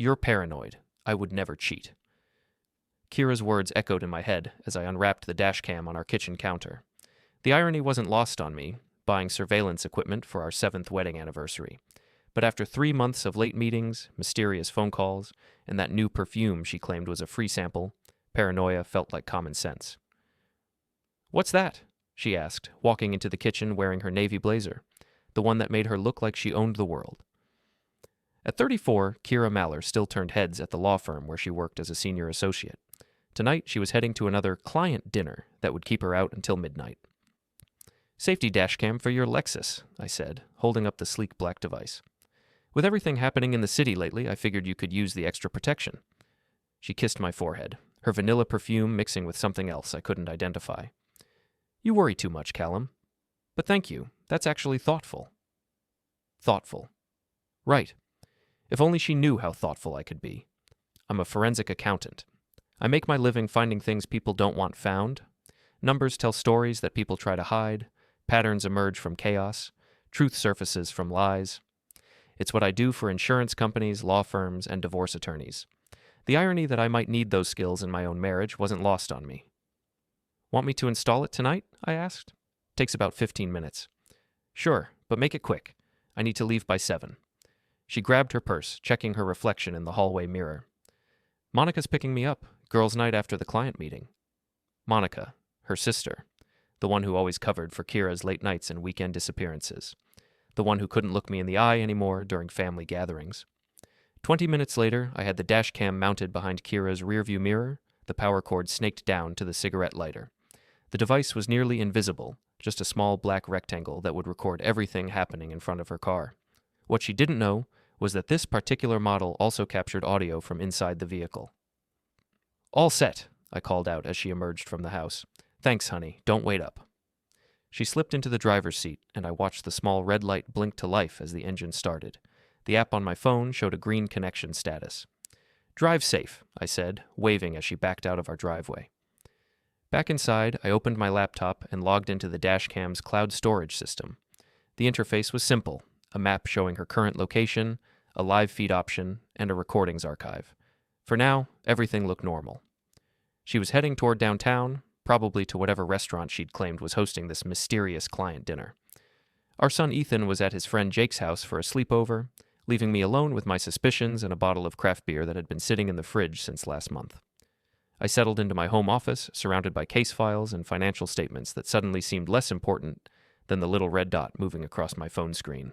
"You're paranoid. I would never cheat." Kiera's words echoed in my head as I unwrapped the dashcam on our kitchen counter. The irony wasn't lost on me, buying surveillance equipment for our 7th wedding anniversary. But after 3 months of late meetings, mysterious phone calls, and that new perfume she claimed was a free sample, paranoia felt like common sense. "What's that?" she asked, walking into the kitchen wearing her navy blazer, the one that made her look like she owned the world. At 34, Kiera Maller still turned heads at the law firm where she worked as a senior associate. Tonight, she was heading to another client dinner that would keep her out until midnight. "Safety dashcam for your Lexus," I said, holding up the sleek black device. "With everything happening in the city lately, I figured you could use the extra protection." She kissed my forehead, her vanilla perfume mixing with something else I couldn't identify. "You worry too much, Callum. But thank you. That's actually thoughtful." Thoughtful. Right. If only she knew how thoughtful I could be. I'm a forensic accountant. I make my living finding things people don't want found. Numbers tell stories that people try to hide. Patterns emerge from chaos. Truth surfaces from lies. It's what I do for insurance companies, law firms, and divorce attorneys. The irony that I might need those skills in my own marriage wasn't lost on me. "Want me to install it tonight?" I asked. "Takes about 15 minutes. "Sure, but make it quick. I need to leave by 7. She grabbed her purse, checking her reflection in the hallway mirror. "Monica's picking me up. Girls' night after the client meeting." Monica, her sister, the one who always covered for Kiera's late nights and weekend disappearances, the one who couldn't look me in the eye anymore during family gatherings. 20 minutes later, I had the dash cam mounted behind Kiera's rearview mirror, the power cord snaked down to the cigarette lighter. The device was nearly invisible, just a small black rectangle that would record everything happening in front of her car. What she didn't know was that this particular model also captured audio from inside the vehicle. "All set," I called out as she emerged from the house. "Thanks, honey. Don't wait up." She slipped into the driver's seat, and I watched the small red light blink to life as the engine started. The app on my phone showed a green connection status. "Drive safe," I said, waving as she backed out of our driveway. Back inside, I opened my laptop and logged into the dashcam's cloud storage system. The interface was simple, a map showing her current location, a live feed option, and a recordings archive. For now, everything looked normal. She was heading toward downtown, probably to whatever restaurant she'd claimed was hosting this mysterious client dinner. Our son Ethan was at his friend Jake's house for a sleepover, leaving me alone with my suspicions and a bottle of craft beer that had been sitting in the fridge since last month. I settled into my home office, surrounded by case files and financial statements that suddenly seemed less important than the little red dot moving across my phone screen.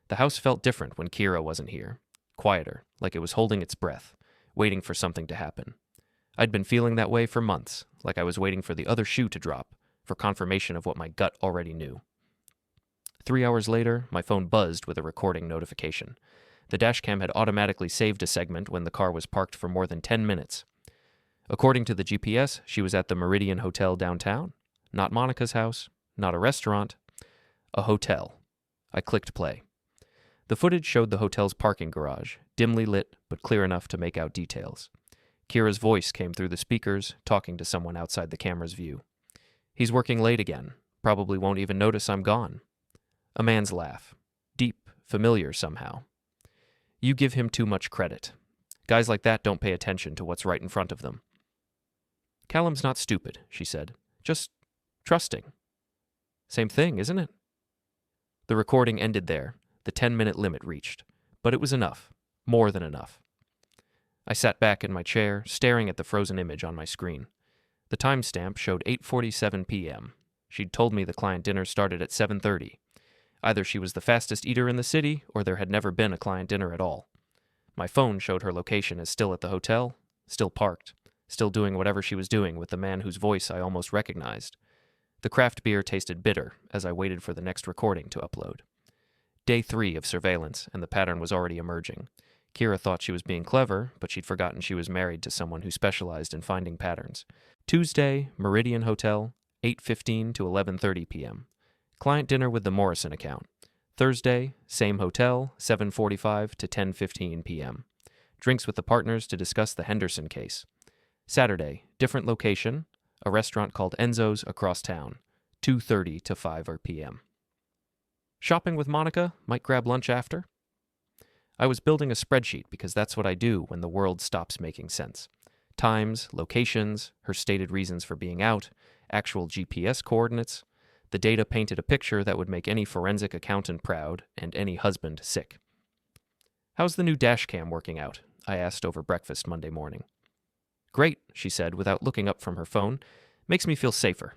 The house felt different when Kiera wasn't here, quieter, like it was holding its breath, waiting for something to happen. I'd been feeling that way for months, like I was waiting for the other shoe to drop, for confirmation of what my gut already knew. 3 hours later, my phone buzzed with a recording notification. The dashcam had automatically saved a segment when the car was parked for more than 10 minutes. According to the GPS, she was at the Meridian Hotel downtown. Not Monica's house, not a restaurant, a hotel. I clicked play. The footage showed the hotel's parking garage, dimly lit but clear enough to make out details. Kiera's voice came through the speakers, talking to someone outside the camera's view. "He's working late again. Probably won't even notice I'm gone." A man's laugh. Deep, familiar somehow. "You give him too much credit. Guys like that don't pay attention to what's right in front of them." "Callum's not stupid," she said. "Just trusting." Same thing, isn't it? The recording ended there, the 10-minute limit reached. But it was enough. More than enough. I sat back in my chair, staring at the frozen image on my screen. The timestamp showed 8:47 p.m. She'd told me the client dinner started at 7:30. Either she was the fastest eater in the city, or there had never been a client dinner at all. My phone showed her location as still at the hotel, still parked, still doing whatever she was doing with the man whose voice I almost recognized. The craft beer tasted bitter as I waited for the next recording to upload. Day 3 of surveillance, and the pattern was already emerging. Kiera thought she was being clever, but she'd forgotten she was married to someone who specialized in finding patterns. Tuesday, Meridian Hotel, 8:15 to 11:30 p.m. Client dinner with the Morrison account. Thursday, same hotel, 7:45 to 10:15 p.m. Drinks with the partners to discuss the Henderson case. Saturday, different location, a restaurant called Enzo's across town, 2:30 to 5 p.m. Shopping with Monica, might grab lunch after. I was building a spreadsheet because that's what I do when the world stops making sense. Times, locations, her stated reasons for being out, actual GPS coordinates. The data painted a picture that would make any forensic accountant proud and any husband sick. "How's the new Dashcam working out?" I asked over breakfast Monday morning. "Great," she said without looking up from her phone. "Makes me feel safer."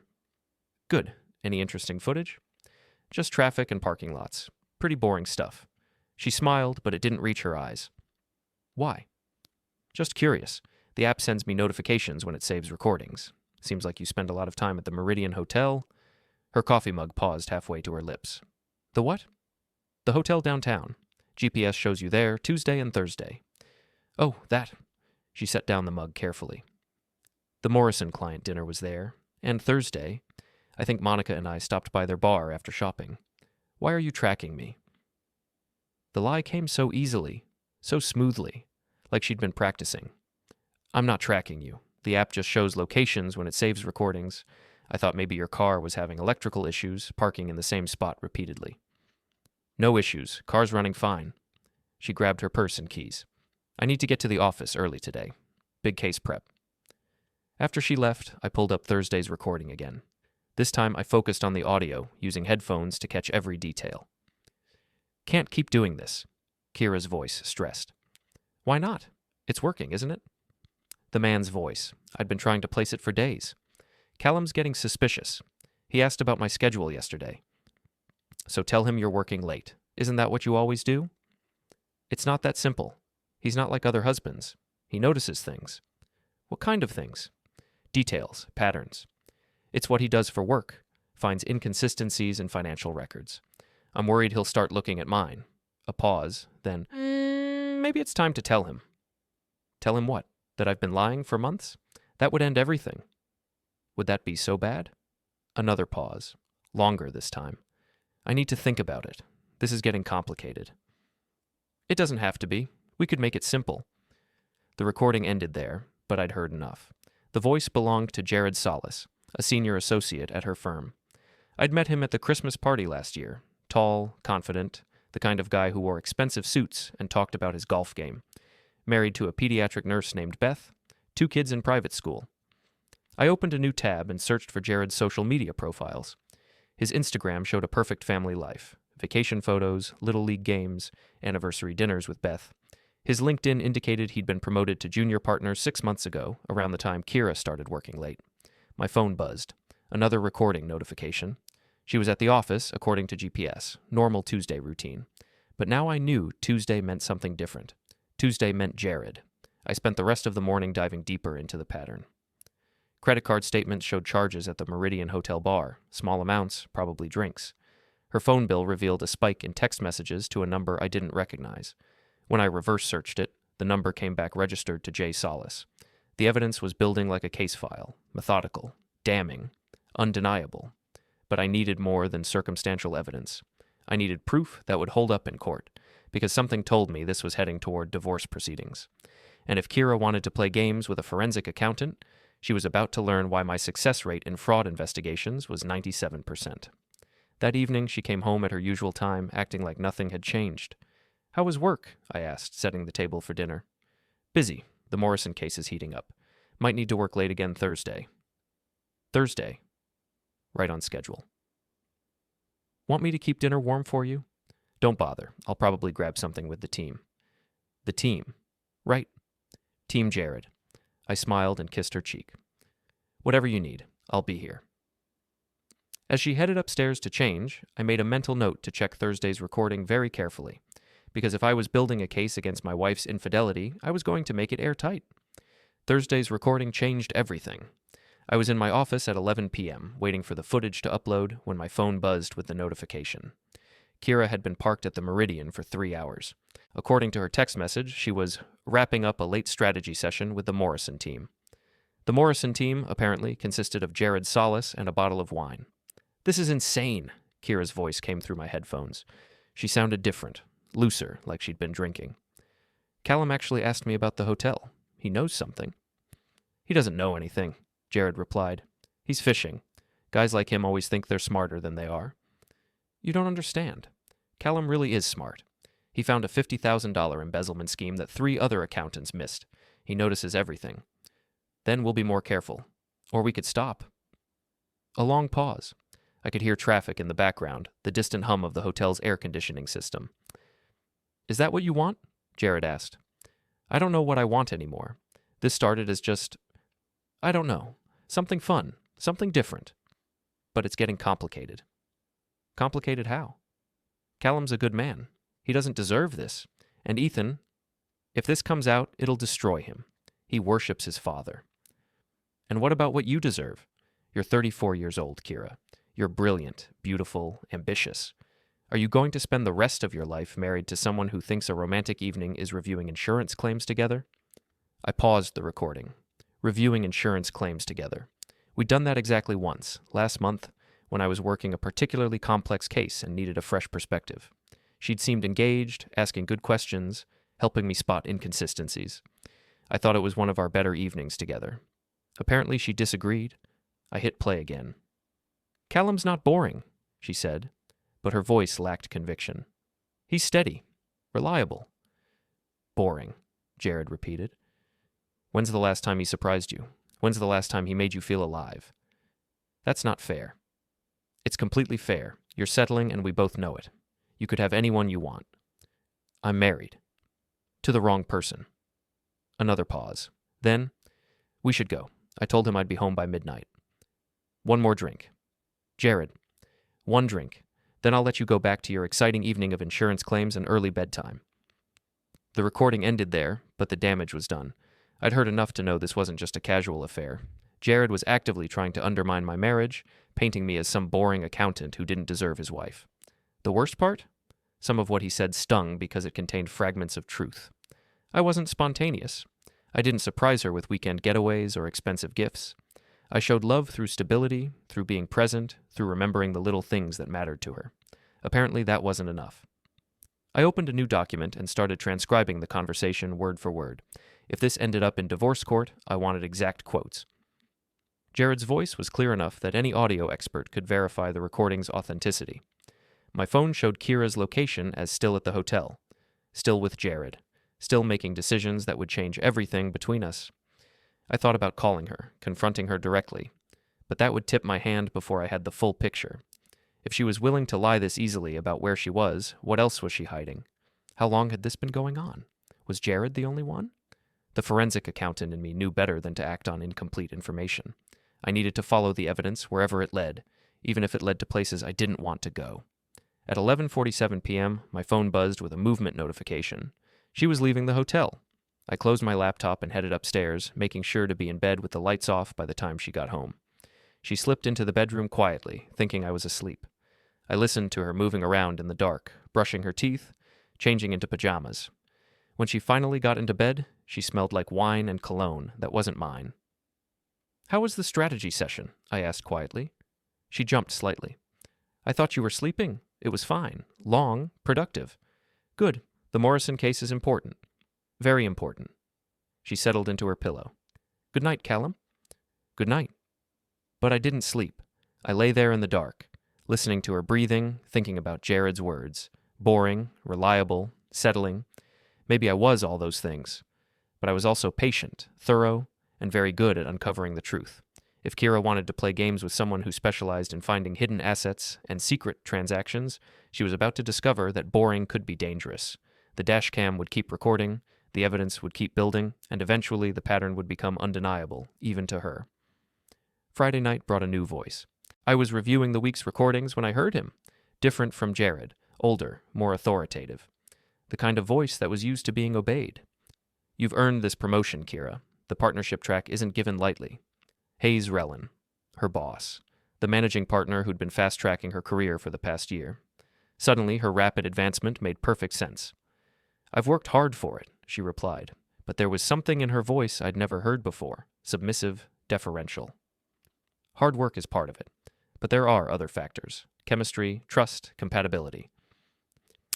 "Good. Any interesting footage?" "Just traffic and parking lots. Pretty boring stuff." She smiled, but it didn't reach her eyes. "Why?" "Just curious. The app sends me notifications when it saves recordings. Seems like you spend a lot of time at the Meridian Hotel." Her coffee mug paused halfway to her lips. "The what?" "The hotel downtown. GPS shows you there Tuesday and Thursday." "Oh, that." She set down the mug carefully. "The Morrison client dinner was there. And Thursday. I think Monica and I stopped by their bar after shopping. Why are you tracking me?" The lie came so easily, so smoothly, like she'd been practicing. "I'm not tracking you. The app just shows locations when it saves recordings. I thought maybe your car was having electrical issues, parking in the same spot repeatedly." "No issues. Car's running fine." She grabbed her purse and keys. "I need to get to the office early today. Big case prep." After she left, I pulled up Thursday's recording again. This time I focused on the audio, using headphones to catch every detail. "Can't keep doing this," Kiera's voice stressed. "Why not? It's working, isn't it?" The man's voice. I'd been trying to place it for days. "Callum's getting suspicious. He asked about my schedule yesterday." "So tell him you're working late. Isn't that what you always do?" "It's not that simple. He's not like other husbands. He notices things." "What kind of things?" "Details, patterns. It's what he does for work. Finds inconsistencies in financial records. I'm worried he'll start looking at mine." A pause, then, "Maybe it's time to tell him." "Tell him what? That I've been lying for months? That would end everything." "Would that be so bad?" Another pause. Longer this time. "I need to think about it. This is getting complicated." "It doesn't have to be. We could make it simple." The recording ended there, but I'd heard enough. The voice belonged to Jared Solis, a senior associate at her firm. I'd met him at the Christmas party last year. Tall, confident, the kind of guy who wore expensive suits and talked about his golf game. Married to a pediatric nurse named Beth, 2 kids in private school. I opened a new tab and searched for Jared's social media profiles. His Instagram showed a perfect family life. Vacation photos, Little League games, anniversary dinners with Beth. His LinkedIn indicated he'd been promoted to junior partner 6 months ago, around the time Kiera started working late. My phone buzzed. Another recording notification. She was at the office, according to GPS. Normal Tuesday routine. But now I knew Tuesday meant something different. Tuesday meant Jared. I spent the rest of the morning diving deeper into the pattern. Credit card statements showed charges at the Meridian Hotel bar. Small amounts, probably drinks. Her phone bill revealed a spike in text messages to a number I didn't recognize. When I reverse searched it, the number came back registered to Jay Solis. The evidence was building like a case file. Methodical. Damning. Undeniable. But I needed more than circumstantial evidence. I needed proof that would hold up in court, because something told me this was heading toward divorce proceedings. And if Kiera wanted to play games with a forensic accountant, she was about to learn why my success rate in fraud investigations was 97%. That evening, she came home at her usual time, acting like nothing had changed. "How was work?" I asked, setting the table for dinner. "Busy. The Morrison case is heating up. Might need to work late again Thursday." "Thursday." Right on schedule. "Want me to keep dinner warm for you?" "Don't bother. I'll probably grab something with the team." "The team?" "Right. Team Jared." I smiled and kissed her cheek. "Whatever you need. I'll be here." As she headed upstairs to change, I made a mental note to check Thursday's recording very carefully, because if I was building a case against my wife's infidelity, I was going to make it airtight. Thursday's recording changed everything. I was in my office at 11 p.m., waiting for the footage to upload when my phone buzzed with the notification. Kiera had been parked at the Meridian for 3 hours. According to her text message, she was wrapping up a late strategy session with the Morrison team. The Morrison team, apparently, consisted of Jared Solis and a bottle of wine. "This is insane," Kiera's voice came through my headphones. She sounded different, looser, like she'd been drinking. "Callum actually asked me about the hotel. He knows something." "He doesn't know anything," Jared replied. "He's fishing. Guys like him always think they're smarter than they are." "You don't understand. Callum really is smart. He found a $50,000 embezzlement scheme that 3 other accountants missed. He notices everything. Then we'll be more careful. Or we could stop. A long pause. I could hear traffic in the background, the distant hum of the hotel's air conditioning system. Is that what you want? Jared asked. I don't know what I want anymore. This started as just, I don't know, something fun, something different. But it's getting complicated. Complicated how? Callum's a good man. He doesn't deserve this. And Ethan, if this comes out, it'll destroy him. He worships his father. And what about what you deserve? You're 34 years old, Kiera. You're brilliant, beautiful, ambitious. Are you going to spend the rest of your life married to someone who thinks a romantic evening is reviewing insurance claims together? I paused the recording. Reviewing insurance claims together. We'd done that exactly once, last month, when I was working a particularly complex case and needed a fresh perspective. She'd seemed engaged, asking good questions, helping me spot inconsistencies. I thought it was one of our better evenings together. Apparently she disagreed. I hit play again. Callum's not boring, she said, but her voice lacked conviction. He's steady, reliable. Boring, Jared repeated. When's the last time he surprised you? When's the last time he made you feel alive? That's not fair. It's completely fair. You're settling and we both know it. You could have anyone you want. I'm married. To the wrong person. Another pause. Then, we should go. I told him I'd be home by midnight. One more drink. Jared, one drink. Then I'll let you go back to your exciting evening of insurance claims and early bedtime. The recording ended there, but the damage was done. I'd heard enough to know this wasn't just a casual affair. Jared was actively trying to undermine my marriage, painting me as some boring accountant who didn't deserve his wife. The worst part? Some of what he said stung because it contained fragments of truth. I wasn't spontaneous. I didn't surprise her with weekend getaways or expensive gifts. I showed love through stability, through being present, through remembering the little things that mattered to her. Apparently that wasn't enough. I opened a new document and started transcribing the conversation word for word. If this ended up in divorce court, I wanted exact quotes. Jared's voice was clear enough that any audio expert could verify the recording's authenticity. My phone showed Kiera's location as still at the hotel, still with Jared, still making decisions that would change everything between us. I thought about calling her, confronting her directly, but that would tip my hand before I had the full picture. If she was willing to lie this easily about where she was, what else was she hiding? How long had this been going on? Was Jared the only one? The forensic accountant in me knew better than to act on incomplete information. I needed to follow the evidence wherever it led, even if it led to places I didn't want to go. At 11:47 p.m., my phone buzzed with a movement notification. She was leaving the hotel. I closed my laptop and headed upstairs, making sure to be in bed with the lights off by the time she got home. She slipped into the bedroom quietly, thinking I was asleep. I listened to her moving around in the dark, brushing her teeth, changing into pajamas. When she finally got into bed, she smelled like wine and cologne that wasn't mine. How was the strategy session? I asked quietly. She jumped slightly. I thought you were sleeping. It was fine. Long, productive. Good. The Morrison case is important. Very important. She settled into her pillow. Good night, Callum. Good night. But I didn't sleep. I lay there in the dark, listening to her breathing, thinking about Jared's words. Boring, reliable, settling. Maybe I was all those things. But I was also patient, thorough, and very good at uncovering the truth. If Kiera wanted to play games with someone who specialized in finding hidden assets and secret transactions, she was about to discover that boring could be dangerous. The Dashcam would keep recording, the evidence would keep building, and eventually the pattern would become undeniable, even to her. Friday night brought a new voice. I was reviewing the week's recordings when I heard him. Different from Jared, older, more authoritative. The kind of voice that was used to being obeyed. You've earned this promotion, Kiera. The partnership track isn't given lightly. Hayes Rellin, her boss, the managing partner who'd been fast-tracking her career for the past year. Suddenly, her rapid advancement made perfect sense. I've worked hard for it, she replied, but there was something in her voice I'd never heard before, submissive, deferential. Hard work is part of it, but there are other factors: chemistry, trust, compatibility.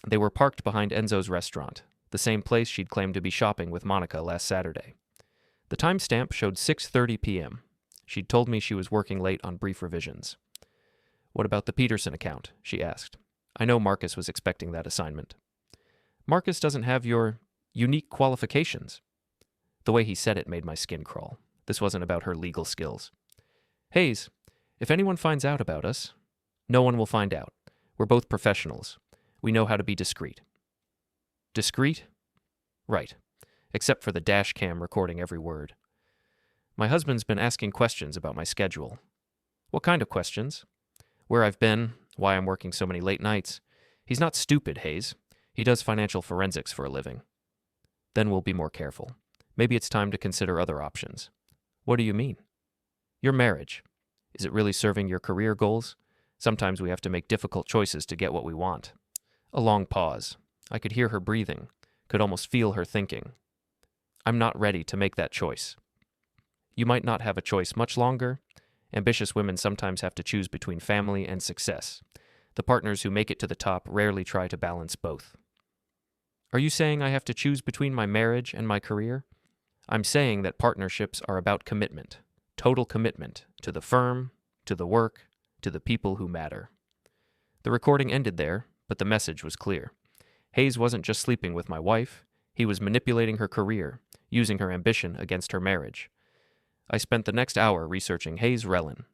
They were parked behind Enzo's restaurant, the same place she'd claimed to be shopping with Monica last Saturday. The timestamp showed 6:30 p.m. She'd told me she was working late on brief revisions. What about the Peterson account? She asked. I know Marcus was expecting that assignment. Marcus doesn't have your unique qualifications. The way he said it made my skin crawl. This wasn't about her legal skills. Hayes, if anyone finds out about us, no one will find out. We're both professionals. We know how to be discreet. Discreet? Right. Except for the Dashcam recording every word. My husband's been asking questions about my schedule. What kind of questions? Where I've been, why I'm working so many late nights. He's not stupid, Hayes. He does financial forensics for a living. Then we'll be more careful. Maybe it's time to consider other options. What do you mean? Your marriage. Is it really serving your career goals? Sometimes we have to make difficult choices to get what we want. A long pause. I could hear her breathing, could almost feel her thinking. I'm not ready to make that choice. You might not have a choice much longer. Ambitious women sometimes have to choose between family and success. The partners who make it to the top rarely try to balance both. Are you saying I have to choose between my marriage and my career? I'm saying that partnerships are about commitment, total commitment to the firm, to the work, to the people who matter. The recording ended there, but the message was clear. Hayes wasn't just sleeping with my wife, he was manipulating her career, using her ambition against her marriage. I spent the next hour researching Hayes Rellin,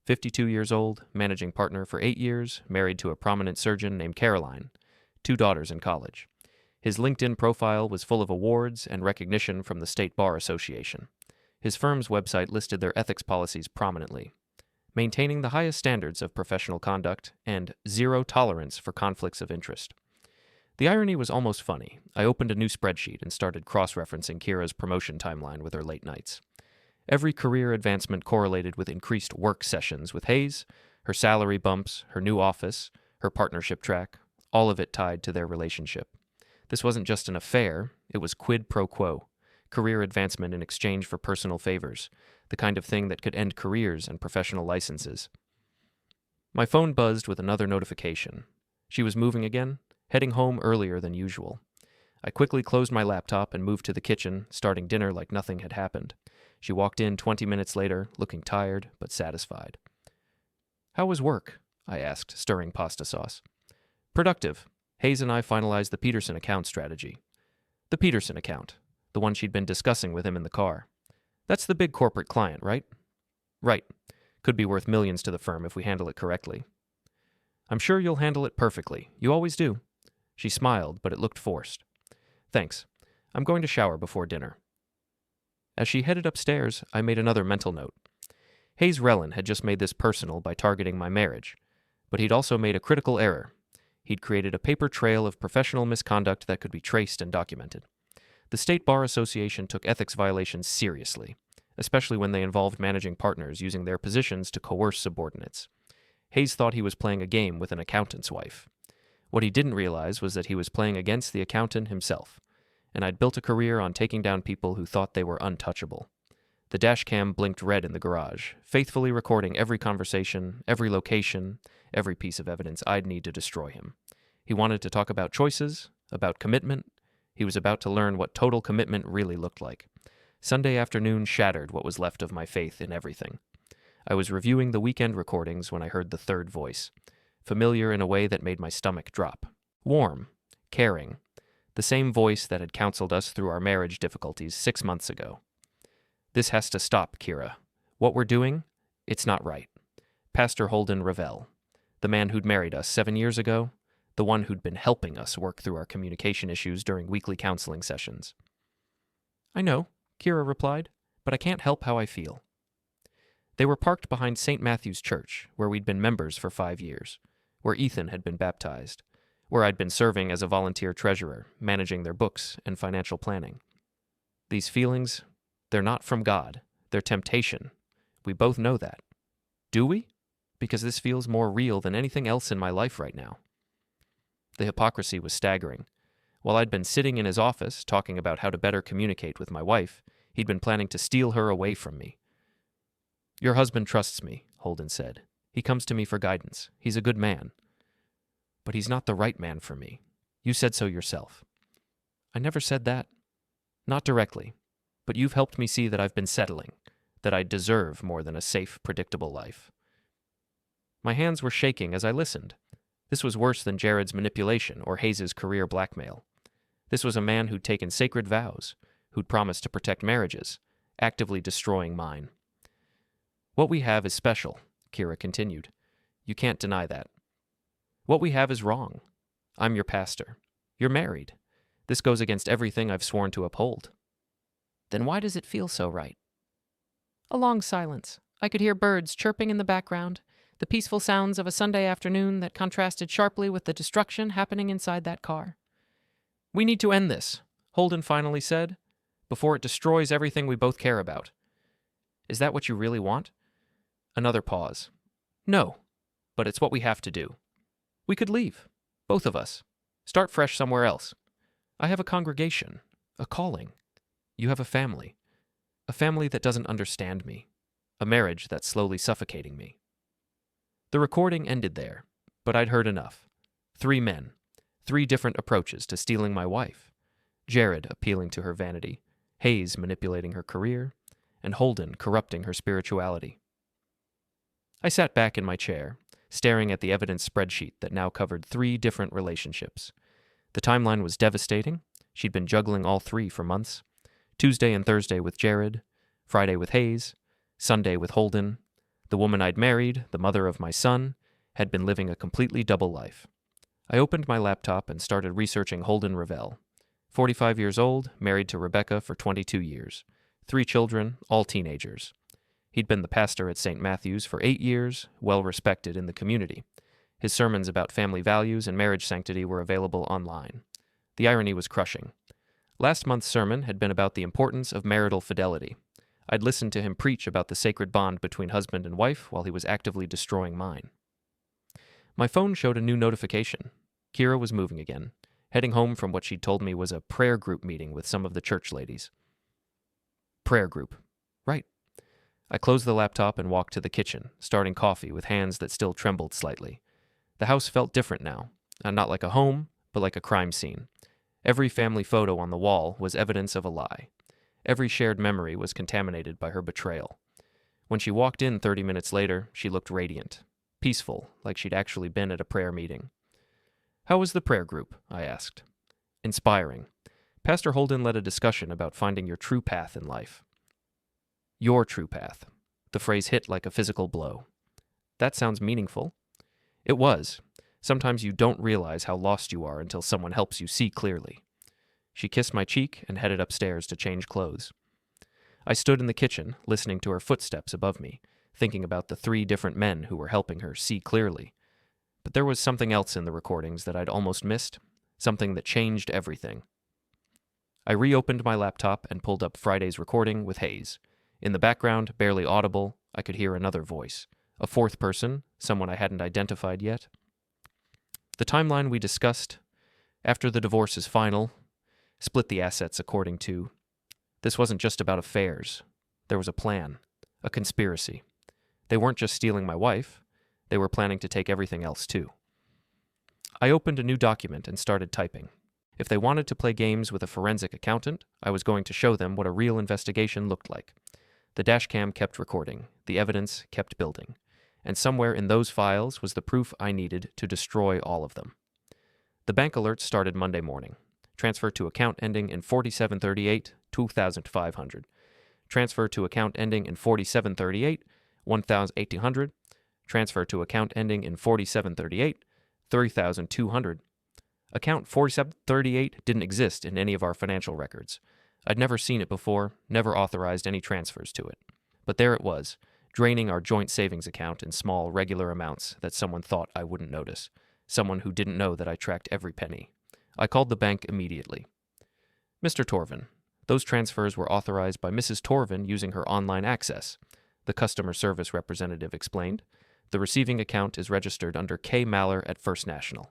52 years old, managing partner for 8 years, married to a prominent surgeon named Caroline, 2 daughters in college. His LinkedIn profile was full of awards and recognition from the State Bar Association. His firm's website listed their ethics policies prominently, maintaining the highest standards of professional conduct and zero tolerance for conflicts of interest. The irony was almost funny. I opened a new spreadsheet and started cross-referencing Kiera's promotion timeline with her late nights. Every career advancement correlated with increased work sessions with Hayes, her salary bumps, her new office, her partnership track, all of it tied to their relationship. This wasn't just an affair, it was quid pro quo, career advancement in exchange for personal favors, the kind of thing that could end careers and professional licenses. My phone buzzed with another notification. She was moving again, heading home earlier than usual. I quickly closed my laptop and moved to the kitchen, starting dinner like nothing had happened. She walked in 20 minutes later, looking tired but satisfied. How was work? I asked, stirring pasta sauce. Productive. Hayes and I finalized the Peterson account strategy. The Peterson account, the one she'd been discussing with him in the car. That's the big corporate client, right? Right. Could be worth millions to the firm if we handle it correctly. I'm sure you'll handle it perfectly. You always do. She smiled, but it looked forced. Thanks. I'm going to shower before dinner. As she headed upstairs, I made another mental note. Hayes Rellin had just made this personal by targeting my marriage, but he'd also made a critical error. He'd created a paper trail of professional misconduct that could be traced and documented. The State Bar Association took ethics violations seriously, especially when they involved managing partners using their positions to coerce subordinates. Hayes thought he was playing a game with an accountant's wife. What he didn't realize was that he was playing against the accountant himself, and I'd built a career on taking down people who thought they were untouchable. The Dashcam blinked red in the garage, faithfully recording every conversation, every location, every piece of evidence I'd need to destroy him. He wanted to talk about choices, about commitment. He was about to learn what total commitment really looked like. Sunday afternoon shattered what was left of my faith in everything. I was reviewing the weekend recordings when I heard the third voice, familiar in a way that made my stomach drop. Warm, caring, the same voice that had counseled us through our marriage difficulties 6 months ago. This has to stop, Kiera. What we're doing, it's not right. Pastor Holden Ravell, the man who'd married us 7 years ago, the one who'd been helping us work through our communication issues during weekly counseling sessions. I know, Kiera replied, but I can't help how I feel. They were parked behind St. Matthew's Church, where we'd been members for 5 years, where Ethan had been baptized, where I'd been serving as a volunteer treasurer, managing their books and financial planning. These feelings, they're not from God. They're temptation. We both know that. Do we? Because this feels more real than anything else in my life right now. The hypocrisy was staggering. While I'd been sitting in his office talking about how to better communicate with my wife, he'd been planning to steal her away from me. Your husband trusts me, Holden said. He comes to me for guidance. He's a good man. But he's not the right man for me. You said so yourself. I never said that. Not directly. But you've helped me see that I've been settling, that I deserve more than a safe, predictable life. My hands were shaking as I listened. This was worse than Jared's manipulation or Hayes' career blackmail. This was a man who'd taken sacred vows, who'd promised to protect marriages, actively destroying mine. What we have is special, Kiera continued. You can't deny that. What we have is wrong. I'm your pastor. You're married. This goes against everything I've sworn to uphold. Then why does it feel so right? A long silence. I could hear birds chirping in the background, the peaceful sounds of a Sunday afternoon that contrasted sharply with the destruction happening inside that car. We need to end this, Holden finally said, before it destroys everything we both care about. Is that what you really want? Another pause. No, but it's what we have to do. We could leave, both of us. Start fresh somewhere else. I have a congregation, a calling. You have a family that doesn't understand me, a marriage that's slowly suffocating me. The recording ended there, but I'd heard enough. 3 men, 3 different approaches to stealing my wife. Jared appealing to her vanity, Hayes manipulating her career, and Holden corrupting her spirituality. I sat back in my chair, staring at the evidence spreadsheet that now covered 3 different relationships. The timeline was devastating. She'd been juggling all 3 for months. Tuesday and Thursday with Jared, Friday with Hayes, Sunday with Holden. The woman I'd married, the mother of my son, had been living a completely double life. I opened my laptop and started researching Holden Ravell. 45 years old, married to Rebecca for 22 years. 3 children, all teenagers. He'd been the pastor at St. Matthew's for 8 years, well respected in the community. His sermons about family values and marriage sanctity were available online. The irony was crushing. Last month's sermon had been about the importance of marital fidelity. I'd listened to him preach about the sacred bond between husband and wife while he was actively destroying mine. My phone showed a new notification. Kiera was moving again, heading home from what she'd told me was a prayer group meeting with some of the church ladies. Prayer group. Right. I closed the laptop and walked to the kitchen, starting coffee with hands that still trembled slightly. The house felt different now, not like a home, but like a crime scene. Every family photo on the wall was evidence of a lie. Every shared memory was contaminated by her betrayal. When she walked in 30 minutes later, she looked radiant, peaceful, like she'd actually been at a prayer meeting. How was the prayer group? I asked. Inspiring. Pastor Holden led a discussion about finding your true path in life. Your true path. The phrase hit like a physical blow. That sounds meaningful. It was. Sometimes you don't realize how lost you are until someone helps you see clearly. She kissed my cheek and headed upstairs to change clothes. I stood in the kitchen, listening to her footsteps above me, thinking about the 3 different men who were helping her see clearly. But there was something else in the recordings that I'd almost missed, something that changed everything. I reopened my laptop and pulled up Friday's recording with Hayes. In the background, barely audible, I could hear another voice. A 4th person, someone I hadn't identified yet. The timeline we discussed, after the divorce is final, split the assets according to. This wasn't just about affairs. There was a plan, a conspiracy. They weren't just stealing my wife. They were planning to take everything else too. I opened a new document and started typing. If they wanted to play games with a forensic accountant, I was going to show them what a real investigation looked like. The Dashcam kept recording. The evidence kept building. And somewhere in those files was the proof I needed to destroy all of them. The bank alerts started Monday morning. Transfer to account ending in 4738, 2,500. Transfer to account ending in 4738, 1,800. Transfer to account ending in 4738, 3,200. Account 4738 didn't exist in any of our financial records. I'd never seen it before, never authorized any transfers to it. But there it was, draining our joint savings account in small, regular amounts that someone thought I wouldn't notice. Someone who didn't know that I tracked every penny. I called the bank immediately. Mr. Torven, those transfers were authorized by Mrs. Torven using her online access, the customer service representative explained. The receiving account is registered under K. Maller at First National.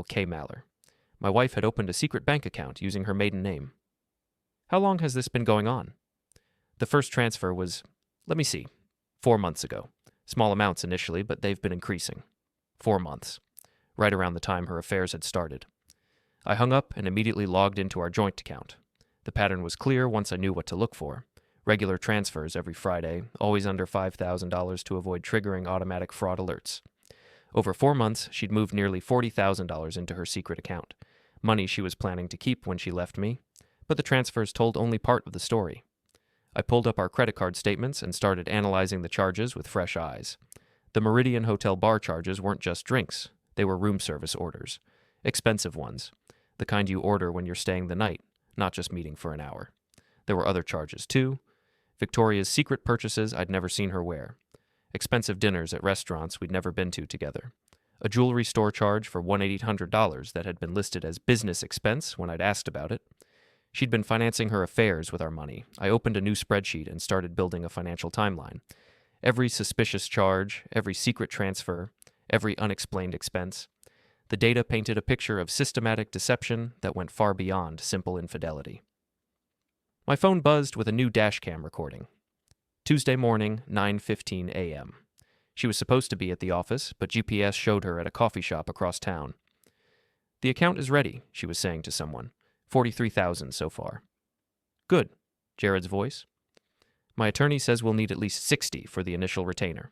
K. Maller. My wife had opened a secret bank account using her maiden name. How long has this been going on? The first transfer was, 4 months ago. Small amounts initially, but they've been increasing. 4 months. Right around the time her affairs had started. I hung up and immediately logged into our joint account. The pattern was clear once I knew what to look for. Regular transfers every Friday, always under $5,000 to avoid triggering automatic fraud alerts. Over 4 months, she'd moved nearly $40,000 into her secret account. money she was planning to keep when she left me, but the transfers told only part of the story. I pulled up our credit card statements and started analyzing the charges with fresh eyes. The Meridian Hotel bar charges weren't just drinks, they were room service orders. Expensive ones, the kind you order when you're staying the night, not just meeting for an hour. There were other charges too. Victoria's secret purchases I'd never seen her wear. Expensive dinners at restaurants we'd never been to together. A jewelry store charge for $1,800 that had been listed as business expense when I'd asked about it. She'd been financing her affairs with our money. I opened a new spreadsheet and started building a financial timeline. Every suspicious charge, every secret transfer, every unexplained expense. The data painted a picture of systematic deception that went far beyond simple infidelity. My phone buzzed with a new Dashcam recording. Tuesday morning, 9:15 a.m. She was supposed to be at the office, but GPS showed her at a coffee shop across town. "The account is ready," she was saying to someone. 43,000 so far. "Good," Jared's voice. "My attorney says we'll need at least 60 for the initial retainer."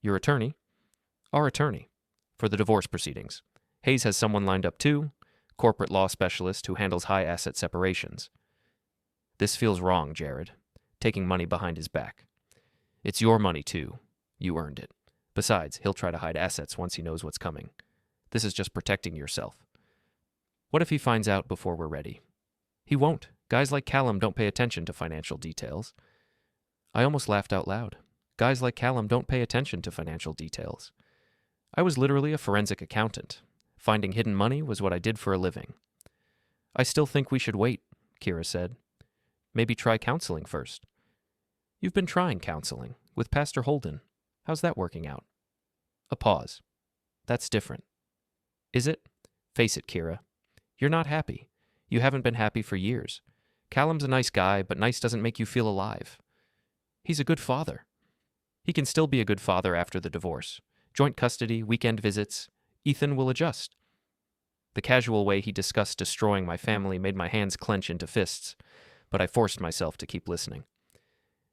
"Your attorney?" "Our attorney. For the divorce proceedings. Hayes has someone lined up too, corporate law specialist who handles high asset separations." "This feels wrong, Jared. Taking money behind his back." "It's your money too. You earned it. Besides, he'll try to hide assets once he knows what's coming. This is just protecting yourself." "What if he finds out before we're ready?" "He won't. Guys like Callum don't pay attention to financial details." I almost laughed out loud. Guys like Callum don't pay attention to financial details. I was literally a forensic accountant. Finding hidden money was what I did for a living. "I still think we should wait," Kiera said. "Maybe try counseling first." "You've been trying counseling, with Pastor Holden. How's that working out?" A pause. "That's different." "Is it? Face it, Kiera. You're not happy. You haven't been happy for years. Callum's a nice guy, but nice doesn't make you feel alive. He's a good father. He can still be a good father after the divorce. Joint custody, weekend visits. Ethan will adjust." The casual way he discussed destroying my family made my hands clench into fists, but I forced myself to keep listening.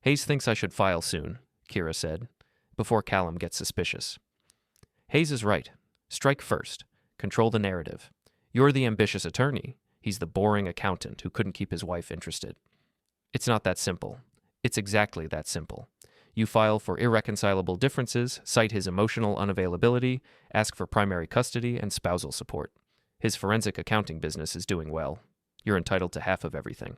"Hayes thinks I should file soon," Kiera said, "before Callum gets suspicious." "Hayes is right. Strike first. Control the narrative. You're the ambitious attorney. He's the boring accountant who couldn't keep his wife interested. It's not that simple. It's exactly that simple. You file for irreconcilable differences, cite his emotional unavailability, ask for primary custody and spousal support. His forensic accounting business is doing well. You're entitled to half of everything."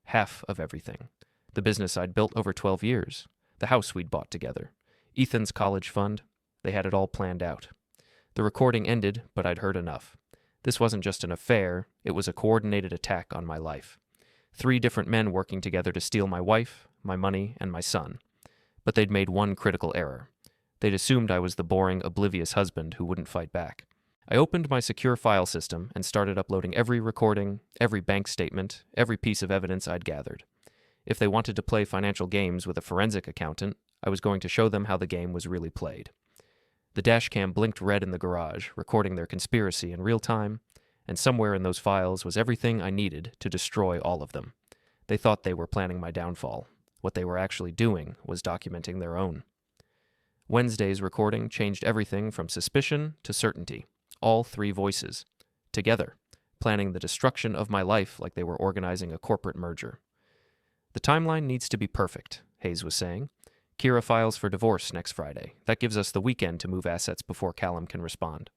Half of everything. The business I'd built over 12 years. The house we'd bought together. Ethan's college fund. They had it all planned out. The recording ended, but I'd heard enough. This wasn't just an affair, it was a coordinated attack on my life. 3 different men working together to steal my wife, my money, and my son. But they'd made one critical error. They'd assumed I was the boring, oblivious husband who wouldn't fight back. I opened my secure file system and started uploading every recording, every bank statement, every piece of evidence I'd gathered. If they wanted to play financial games with a forensic accountant, I was going to show them how the game was really played. The dashcam blinked red in the garage, recording their conspiracy in real time, and somewhere in those files was everything I needed to destroy all of them. They thought they were planning my downfall. What they were actually doing was documenting their own. Wednesday's recording changed everything from suspicion to certainty. All 3 voices. Together, planning the destruction of my life like they were organizing a corporate merger. "The timeline needs to be perfect," Hayes was saying. "Kiera files for divorce next Friday. That gives us the weekend to move assets before Callum can respond."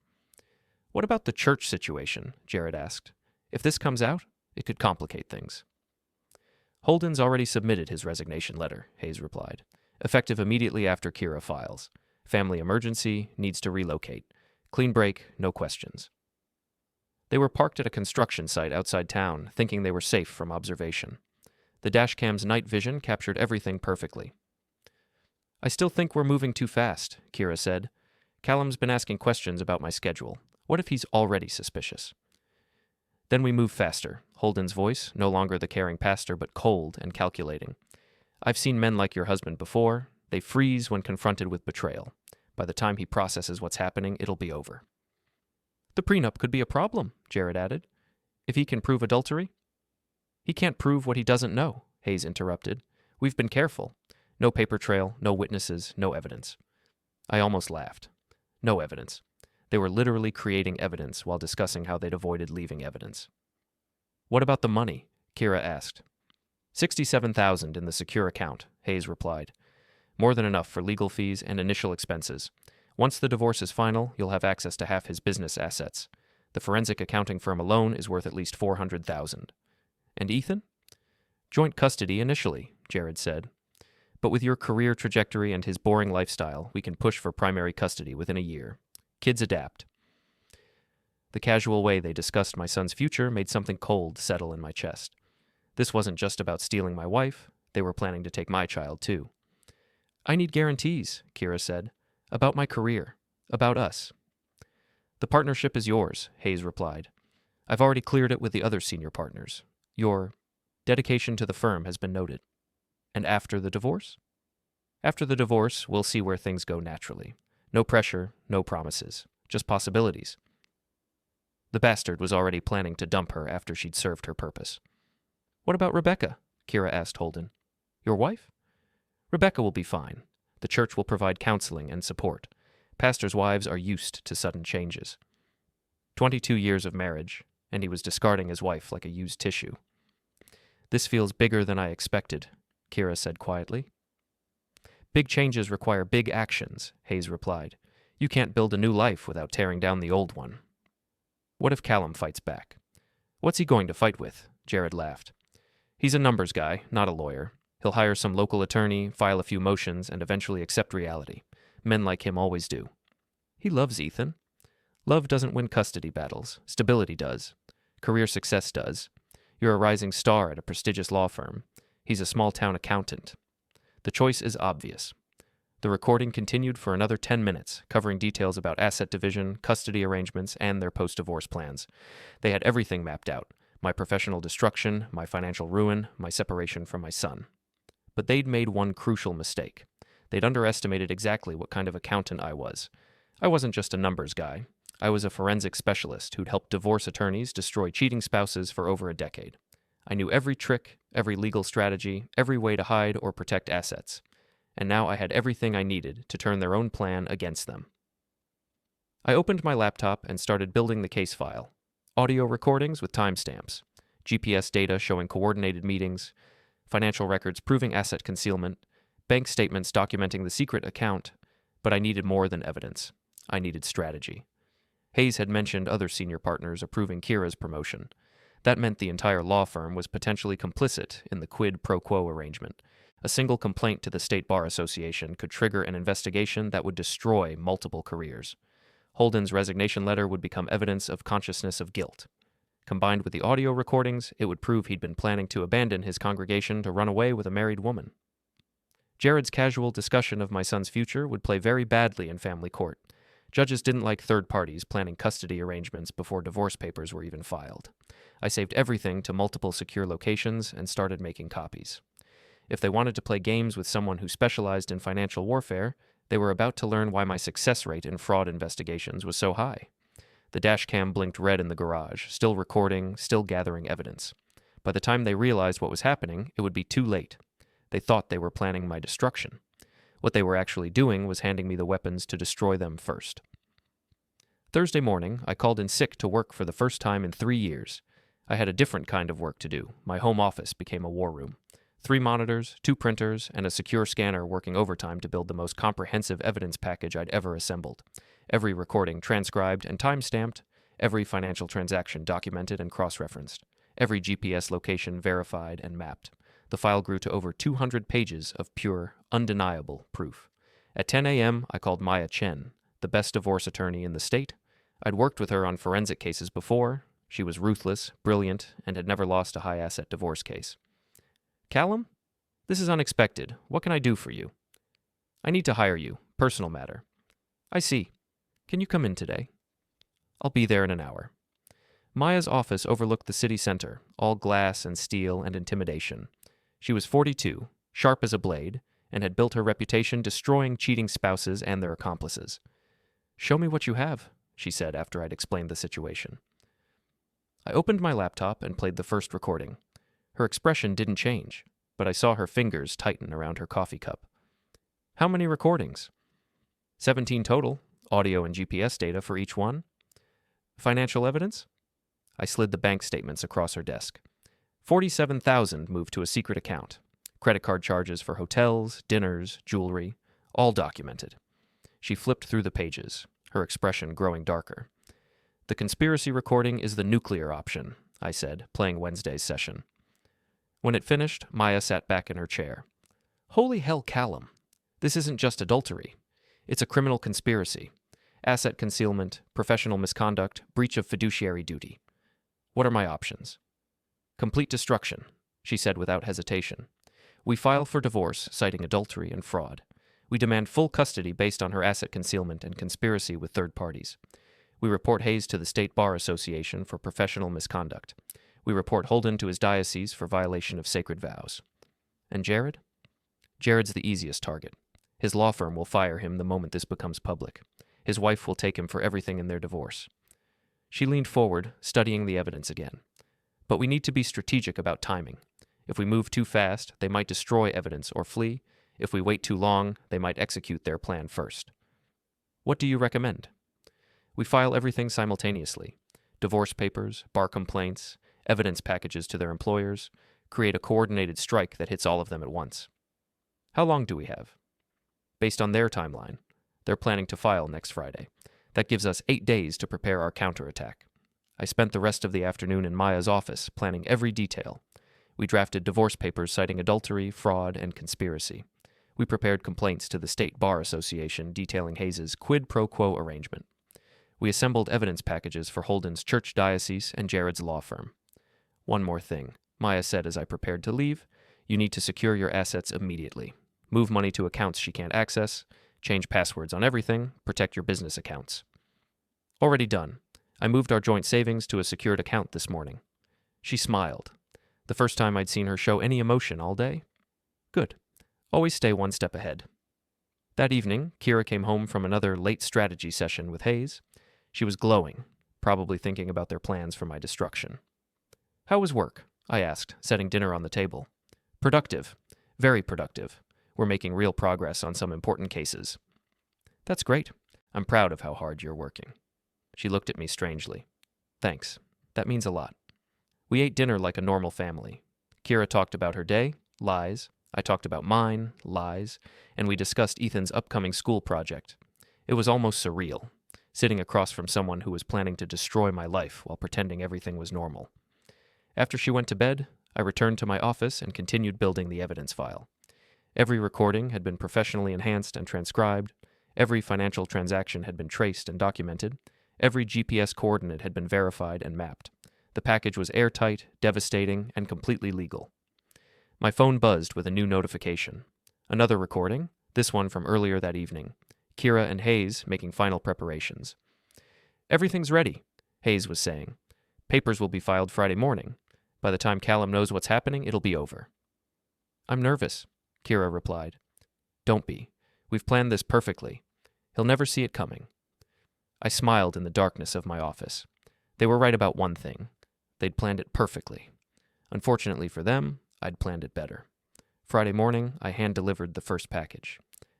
"What about the church situation?" Jared asked. "If this comes out, it could complicate things." "Holden's already submitted his resignation letter," Hayes replied. "Effective immediately after Kiera files. Family emergency, needs to relocate. Clean break, no questions." They were parked at a construction site outside town, thinking they were safe from observation. The dashcam's night vision captured everything perfectly. "I still think we're moving too fast," Kiera said. "Callum's been asking questions about my schedule. What if he's already suspicious?" "Then we move faster," Holden's voice, no longer the caring pastor, but cold and calculating. "I've seen men like your husband before. They freeze when confronted with betrayal. By the time he processes what's happening, it'll be over." "The prenup could be a problem," Jared added. "If he can prove adultery?" "He can't prove what he doesn't know," Hayes interrupted. "We've been careful. No paper trail, no witnesses, no evidence." I almost laughed. No evidence. They were literally creating evidence while discussing how they'd avoided leaving evidence. "What about the money?" Kiera asked. $67,000 in the secure account, Hayes replied. "More than enough for legal fees and initial expenses. Once the divorce is final, you'll have access to half his business assets. The forensic accounting firm alone is worth at least $400,000. And Ethan?" "Joint custody initially," Jared said. "But with your career trajectory and his boring lifestyle, we can push for primary custody within a year. Kids adapt." The casual way they discussed my son's future made something cold settle in my chest. This wasn't just about stealing my wife. They were planning to take my child, too. "I need guarantees," Kiera said. "About my career. About us." "The partnership is yours," Hayes replied. "I've already cleared it with the other senior partners. Your dedication to the firm has been noted." "And after the divorce?" "After the divorce, we'll see where things go naturally. No pressure, no promises. Just possibilities." The bastard was already planning to dump her after she'd served her purpose. "What about Rebecca?" Kiera asked Holden. "Your wife?" "Rebecca will be fine. The church will provide counseling and support. Pastors' wives are used to sudden changes." 22 years of marriage, and he was discarding his wife like a used tissue. "This feels bigger than I expected," Kiera said quietly. "Big changes require big actions," Hayes replied. "You can't build a new life without tearing down the old one." "What if Callum fights back?" "What's he going to fight with?" Jared laughed. "He's a numbers guy, not a lawyer. He'll hire some local attorney, file a few motions, and eventually accept reality. Men like him always do." "He loves Ethan." "Love doesn't win custody battles. Stability does. Career success does. You're a rising star at a prestigious law firm. He's a small-town accountant. The choice is obvious." The recording continued for another 10 minutes, covering details about asset division, custody arrangements, and their post-divorce plans. They had everything mapped out: my professional destruction, my financial ruin, my separation from my son. But they'd made one crucial mistake. They'd underestimated exactly what kind of accountant I was. I wasn't just a numbers guy. I was a forensic specialist who'd helped divorce attorneys destroy cheating spouses for over a decade. I knew every trick, every legal strategy, every way to hide or protect assets. And now I had everything I needed to turn their own plan against them. I opened my laptop and started building the case file. Audio recordings with timestamps, GPS data showing coordinated meetings, financial records proving asset concealment, bank statements documenting the secret account, but I needed more than evidence. I needed strategy. Hayes had mentioned other senior partners approving Kiera's promotion. That meant the entire law firm was potentially complicit in the quid pro quo arrangement. A single complaint to the State Bar Association could trigger an investigation that would destroy multiple careers. Holden's resignation letter would become evidence of consciousness of guilt. Combined with the audio recordings, it would prove he'd been planning to abandon his congregation to run away with a married woman. Jared's casual discussion of my son's future would play very badly in family court. Judges didn't like third parties planning custody arrangements before divorce papers were even filed. I saved everything to multiple secure locations and started making copies. If they wanted to play games with someone who specialized in financial warfare, they were about to learn why my success rate in fraud investigations was so high. The Dashcam blinked red in the garage, still recording, still gathering evidence. By the time they realized what was happening, it would be too late. They thought they were planning my destruction. What they were actually doing was handing me the weapons to destroy them first. Thursday morning, I called in sick to work for the first time in 3 years. I had a different kind of work to do. My home office became a war room. 3 monitors, 2 printers, and a secure scanner working overtime to build the most comprehensive evidence package I'd ever assembled. Every recording transcribed and time-stamped, every financial transaction documented and cross-referenced, every GPS location verified and mapped. The file grew to over 200 pages of pure, undeniable proof. At 10 a.m., I called Maya Chen, the best divorce attorney in the state. I'd worked with her on forensic cases before. She was ruthless, brilliant, and had never lost a high-asset divorce case. "Callum? This is unexpected. What can I do for you?" "I need to hire you. Personal matter." "I see. Can you come in today?" "I'll be there in an hour." Maya's office overlooked the city center, all glass and steel and intimidation. She was 42, sharp as a blade, and had built her reputation destroying cheating spouses and their accomplices. "Show me what you have," she said after I'd explained the situation. I opened my laptop and played the first recording. Her expression didn't change, but I saw her fingers tighten around her coffee cup. "How many recordings?" 17 total. audio and GPS data for each one. Financial evidence? I slid the bank statements across her desk. $47,000 moved to a secret account. Credit card charges for hotels, dinners, jewelry, all documented. She flipped through the pages, her expression growing darker. The conspiracy recording is the nuclear option, I said, playing Wednesday's session. When it finished, Maya sat back in her chair. Holy hell, Callum. This isn't just adultery. It's a criminal conspiracy. Asset concealment, professional misconduct, breach of fiduciary duty. What are my options? Complete destruction, she said without hesitation. We file for divorce, citing adultery and fraud. We demand full custody based on her asset concealment and conspiracy with third parties. We report Hayes to the State Bar Association for professional misconduct. We report Holden to his diocese for violation of sacred vows. And Jared? Jared's the easiest target. His law firm will fire him the moment this becomes public. His wife will take him for everything in their divorce. She leaned forward, studying the evidence again. But we need to be strategic about timing. If we move too fast, they might destroy evidence or flee. If we wait too long, they might execute their plan first. What do you recommend? We file everything simultaneously. Divorce papers, bar complaints, evidence packages to their employers, create a coordinated strike that hits all of them at once. How long do we have? Based on their timeline, they're planning to file next Friday. That gives us 8 days to prepare our counterattack. I spent the rest of the afternoon in Maya's office, planning every detail. We drafted divorce papers citing adultery, fraud, and conspiracy. We prepared complaints to the State Bar Association detailing Hayes's quid pro quo arrangement. We assembled evidence packages for Holden's church diocese and Jared's law firm. One more thing, Maya said as I prepared to leave. You need to secure your assets immediately. Move money to accounts she can't access, change passwords on everything, protect your business accounts. Already done. I moved our joint savings to a secured account this morning. She smiled. The first time I'd seen her show any emotion all day. Good. Always stay one step ahead. That evening, Kiera came home from another late strategy session with Hayes. She was glowing, probably thinking about their plans for my destruction. How was work? I asked, setting dinner on the table. Productive. Very productive. We're making real progress on some important cases. That's great. I'm proud of how hard you're working. She looked at me strangely. Thanks. That means a lot. We ate dinner like a normal family. Kiera talked about her day, lies. I talked about mine, lies, and we discussed Ethan's upcoming school project. It was almost surreal, sitting across from someone who was planning to destroy my life while pretending everything was normal. After she went to bed, I returned to my office and continued building the evidence file. Every recording had been professionally enhanced and transcribed. Every financial transaction had been traced and documented. Every GPS coordinate had been verified and mapped. The package was airtight, devastating, and completely legal. My phone buzzed with a new notification. Another recording, this one from earlier that evening. Kiera and Hayes making final preparations. Everything's ready, Hayes was saying. Papers will be filed Friday morning. By the time Callum knows what's happening, it'll be over. I'm nervous, Kiera replied. Don't be. We've planned this perfectly. He'll never see it coming. I smiled in the darkness of my office. They were right about one thing. They'd planned it perfectly. Unfortunately for them, I'd planned it better. Friday morning, I hand-delivered the first package.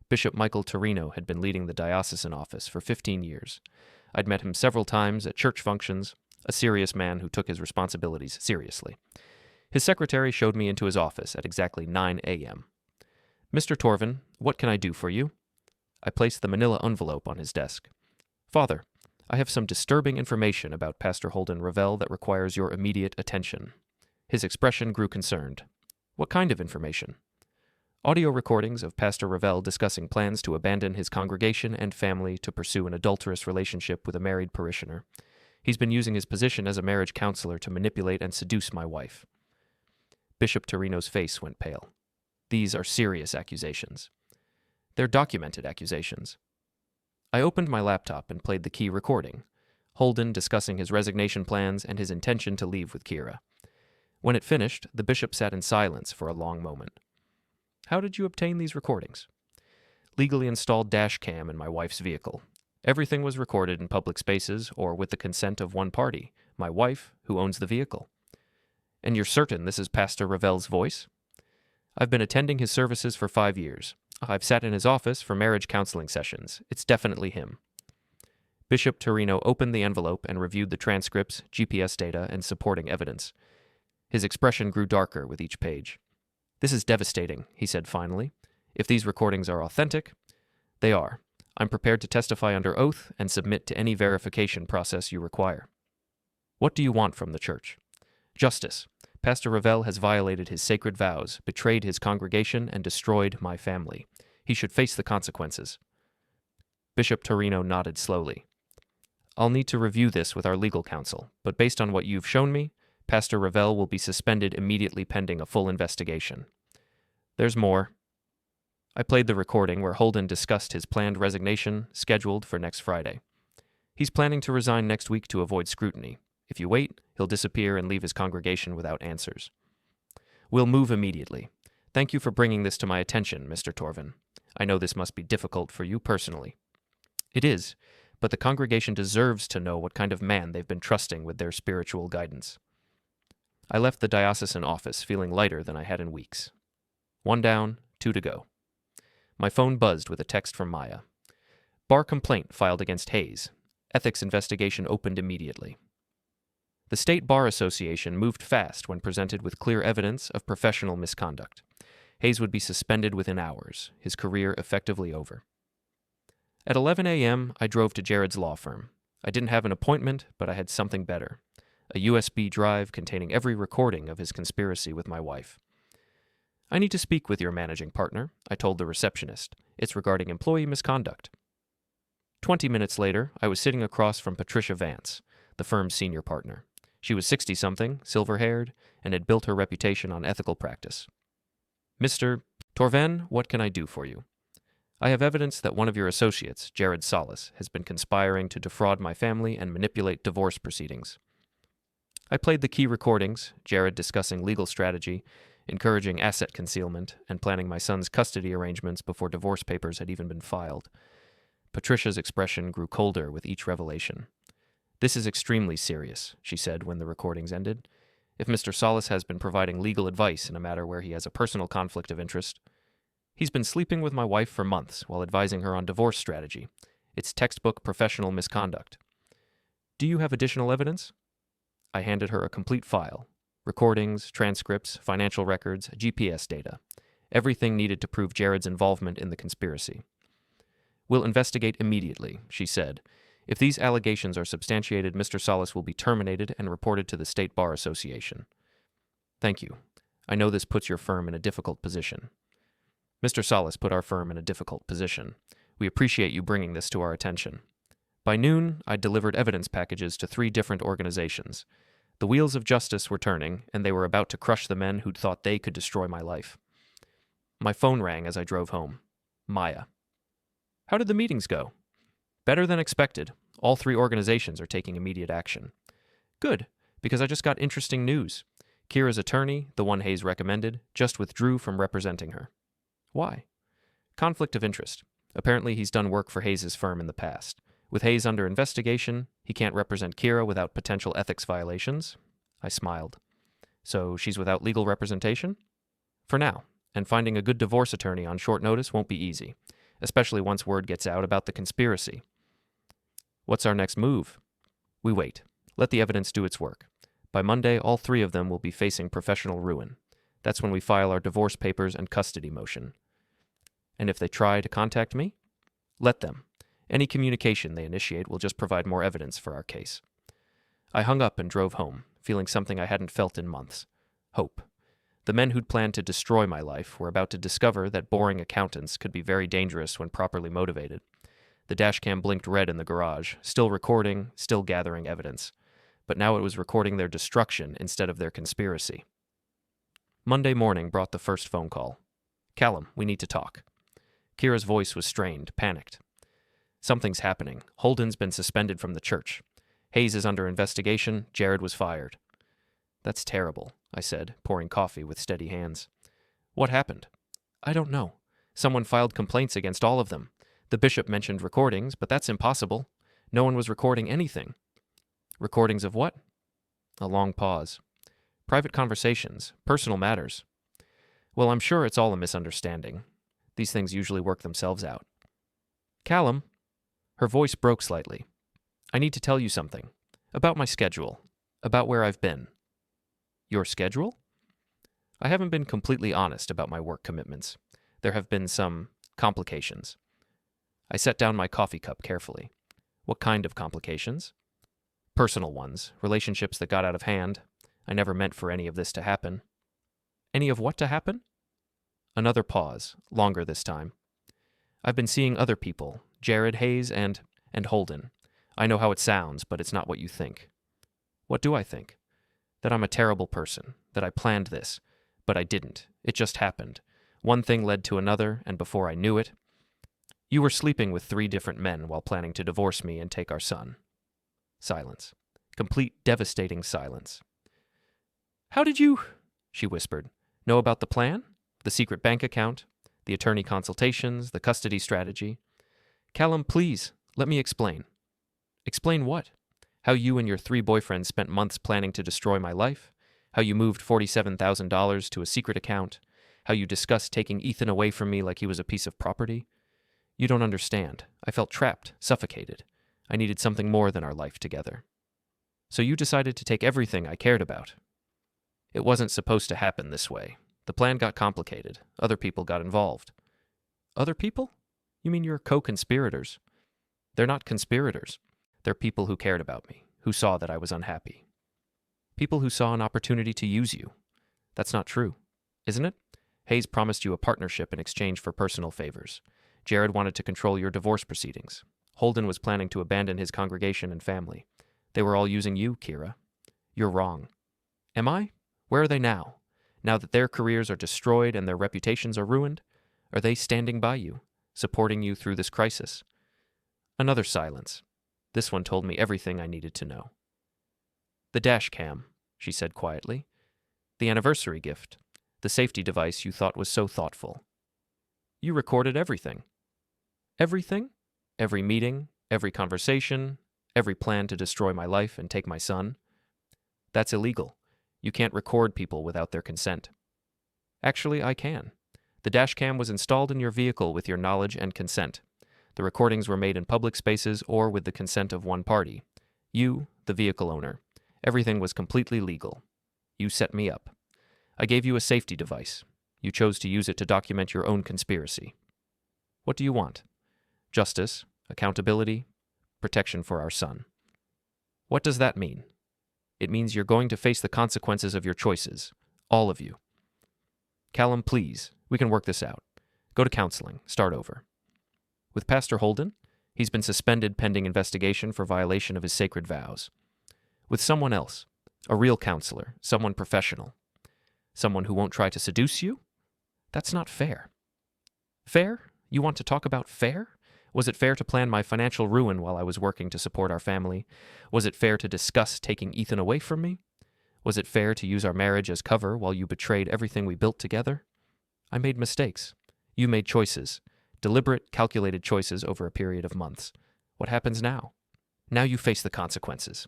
Bishop Michael Torino had been leading the diocesan office for 15 years. I'd met him several times at church functions, a serious man who took his responsibilities seriously. His secretary showed me into his office at exactly 9 a.m. Mr. Torven, what can I do for you? I placed the manila envelope on his desk. Father, I have some disturbing information about Pastor Holden Ravell that requires your immediate attention. His expression grew concerned. What kind of information? Audio recordings of Pastor Ravell discussing plans to abandon his congregation and family to pursue an adulterous relationship with a married parishioner. He's been using his position as a marriage counselor to manipulate and seduce my wife. Bishop Torino's face went pale. These are serious accusations. They're documented accusations. I opened my laptop and played the key recording, Holden discussing his resignation plans and his intention to leave with Kiera. When it finished, the bishop sat in silence for a long moment. How did you obtain these recordings? Legally installed Dashcam in my wife's vehicle. Everything was recorded in public spaces or with the consent of one party, my wife, who owns the vehicle. And you're certain this is Pastor Ravell's voice? I've been attending his services for 5 years. I've sat in his office for marriage counseling sessions. It's definitely him. Bishop Torino opened the envelope and reviewed the transcripts, GPS data, and supporting evidence. His expression grew darker with each page. "This is devastating," he said finally. "If these recordings are authentic, they are. I'm prepared to testify under oath and submit to any verification process you require." "What do you want from the church?" "Justice. Pastor Ravell has violated his sacred vows, betrayed his congregation, and destroyed my family. He should face the consequences." Bishop Torino nodded slowly. "I'll need to review this with our legal counsel, but based on what you've shown me, Pastor Ravell will be suspended immediately pending a full investigation. There's more." I played the recording where Holden discussed his planned resignation, scheduled for next Friday. "He's planning to resign next week to avoid scrutiny. If you wait, he'll disappear and leave his congregation without answers. We'll move immediately. Thank you for bringing this to my attention, Mr. Torven. I know this must be difficult for you personally." "It is, but the congregation deserves to know what kind of man they've been trusting with their spiritual guidance." I left the diocesan office feeling lighter than I had in weeks. 1 down, 2 to go. My phone buzzed with a text from Maya. "Bar complaint filed against Hayes. Ethics investigation opened immediately." The State Bar Association moved fast when presented with clear evidence of professional misconduct. Hayes would be suspended within hours, his career effectively over. At 11 a.m., I drove to Jared's law firm. I didn't have an appointment, but I had something better. A USB drive containing every recording of his conspiracy with my wife. "I need to speak with your managing partner," I told the receptionist. "It's regarding employee misconduct." 20 minutes later, I was sitting across from Patricia Vance, the firm's senior partner. She was 60-something, silver-haired, and had built her reputation on ethical practice. "Mr. Torven, what can I do for you?" "I have evidence that one of your associates, Jared Solis, has been conspiring to defraud my family and manipulate divorce proceedings." I played the key recordings, Jared discussing legal strategy, encouraging asset concealment, and planning my son's custody arrangements before divorce papers had even been filed. Patricia's expression grew colder with each revelation. "This is extremely serious," she said when the recordings ended. "If Mr. Solis has been providing legal advice in a matter where he has a personal conflict of interest, he's been sleeping with my wife for months while advising her on divorce strategy. It's textbook professional misconduct. Do you have additional evidence?" I handed her a complete file. Recordings, transcripts, financial records, GPS data. Everything needed to prove Jared's involvement in the conspiracy. "We'll investigate immediately," she said. "If these allegations are substantiated, Mr. Solis will be terminated and reported to the State Bar Association." "Thank you. I know this puts your firm in a difficult position." "Mr. Solis put our firm in a difficult position. We appreciate you bringing this to our attention." By noon, I delivered evidence packages to 3 different organizations. The wheels of justice were turning, and they were about to crush the men who'd thought they could destroy my life. My phone rang as I drove home. Maya. "How did the meetings go?" "Better than expected. All 3 organizations are taking immediate action." "Good, because I just got interesting news. Kiera's attorney, the one Hayes recommended, just withdrew from representing her." "Why?" "Conflict of interest. Apparently he's done work for Hayes' firm in the past. With Hayes under investigation, he can't represent Kiera without potential ethics violations." I smiled. "So she's without legal representation?" "For now, and finding a good divorce attorney on short notice won't be easy, especially once word gets out about the conspiracy." "What's our next move?" "We wait. Let the evidence do its work. By Monday, all 3 of them will be facing professional ruin. That's when we file our divorce papers and custody motion." "And if they try to contact me?" "Let them. Any communication they initiate will just provide more evidence for our case." I hung up and drove home, feeling something I hadn't felt in months. Hope. The men who'd planned to destroy my life were about to discover that boring accountants could be very dangerous when properly motivated. The dashcam blinked red in the garage, still recording, still gathering evidence. But now it was recording their destruction instead of their conspiracy. Monday morning brought the first phone call. "Callum, we need to talk." Kiera's voice was strained, panicked. "Something's happening. Holden's been suspended from the church. Hayes is under investigation. Jared was fired." "That's terrible," I said, pouring coffee with steady hands. "What happened?" "I don't know. Someone filed complaints against all of them. The bishop mentioned recordings, but that's impossible. No one was recording anything." "Recordings of what?" A long pause. "Private conversations, personal matters." "Well, I'm sure it's all a misunderstanding. These things usually work themselves out." "Callum." Her voice broke slightly. I need to tell you something. About my schedule. About where I've been. Your schedule? I haven't been completely honest about my work commitments. There have been some complications. I set down my coffee cup carefully. What kind of complications? Personal ones, relationships that got out of hand. I never meant for any of this to happen. Any of what to happen? Another pause, longer this time. I've been seeing other people, Jared, Hayes, and Holden. I know how it sounds, but it's not what you think. What do I think? That I'm a terrible person, that I planned this, but I didn't. It just happened. One thing led to another, and before I knew it, you were sleeping with 3 different men while planning to divorce me and take our son. Silence. Complete, devastating silence. How did you, she whispered, know about the plan? The secret bank account? The attorney consultations? The custody strategy? Callum, please, let me explain. Explain what? How you and your 3 boyfriends spent months planning to destroy my life? How you moved $47,000 to a secret account? How you discussed taking Ethan away from me like he was a piece of property? You don't understand. I felt trapped, suffocated. I needed something more than our life together. So you decided to take everything I cared about. It wasn't supposed to happen this way. The plan got complicated. Other people got involved. Other people? You mean your co-conspirators? They're not conspirators. They're people who cared about me, who saw that I was unhappy. People who saw an opportunity to use you. That's not true, isn't it? Hayes promised you a partnership in exchange for personal favors. Jared wanted to control your divorce proceedings. Holden was planning to abandon his congregation and family. They were all using you, Kiera. You're wrong. Am I? Where are they now? Now that their careers are destroyed and their reputations are ruined? Are they standing by you, supporting you through this crisis? Another silence. This one told me everything I needed to know. The Dashcam, she said quietly. The anniversary gift. The safety device you thought was so thoughtful. You recorded everything. Everything? Every meeting, every conversation, every plan to destroy my life and take my son. That's illegal. You can't record people without their consent. Actually, I can. The Dashcam was installed in your vehicle with your knowledge and consent. The recordings were made in public spaces or with the consent of one party. You, the vehicle owner. Everything was completely legal. You set me up. I gave you a safety device. You chose to use it to document your own conspiracy. What do you want? Justice, accountability, protection for our son. What does that mean? It means you're going to face the consequences of your choices. All of you. Callum, please, we can work this out. Go to counseling. Start over. With Pastor Holden, he's been suspended pending investigation for violation of his sacred vows. With someone else, a real counselor, someone professional. Someone who won't try to seduce you? That's not fair. Fair? You want to talk about fair? Was it fair to plan my financial ruin while I was working to support our family? Was it fair to discuss taking Ethan away from me? Was it fair to use our marriage as cover while you betrayed everything we built together? I made mistakes. You made choices. Deliberate, calculated choices over a period of months. What happens now? Now you face the consequences.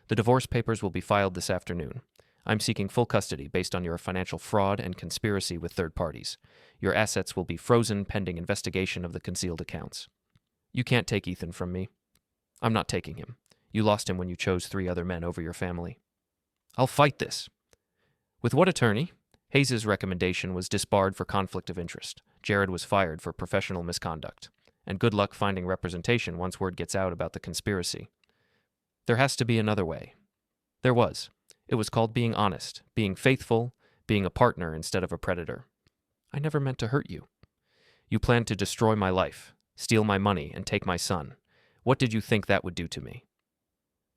The divorce papers will be filed this afternoon. I'm seeking full custody based on your financial fraud and conspiracy with third parties. Your assets will be frozen pending investigation of the concealed accounts. You can't take Ethan from me. I'm not taking him. You lost him when you chose 3 other men over your family. I'll fight this. With what attorney? Hayes' recommendation was disbarred for conflict of interest. Jared was fired for professional misconduct. And good luck finding representation once word gets out about the conspiracy. There has to be another way. There was. It was called being honest, being faithful, being a partner instead of a predator. I never meant to hurt you. You planned to destroy my life, steal my money, and take my son. What did you think that would do to me?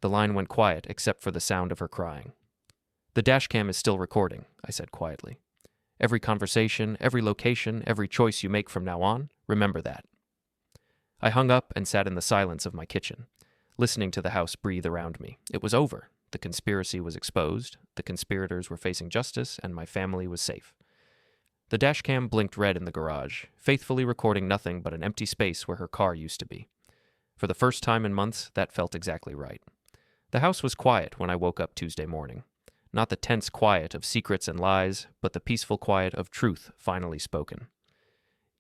The line went quiet except for the sound of her crying. The Dashcam is still recording, I said quietly. Every conversation, every location, every choice you make from now on, remember that. I hung up and sat in the silence of my kitchen, listening to the house breathe around me. It was over. The conspiracy was exposed, the conspirators were facing justice, and my family was safe. The Dashcam blinked red in the garage, faithfully recording nothing but an empty space where her car used to be. For the first time in months, that felt exactly right. The house was quiet when I woke up Tuesday morning. Not the tense quiet of secrets and lies, but the peaceful quiet of truth finally spoken.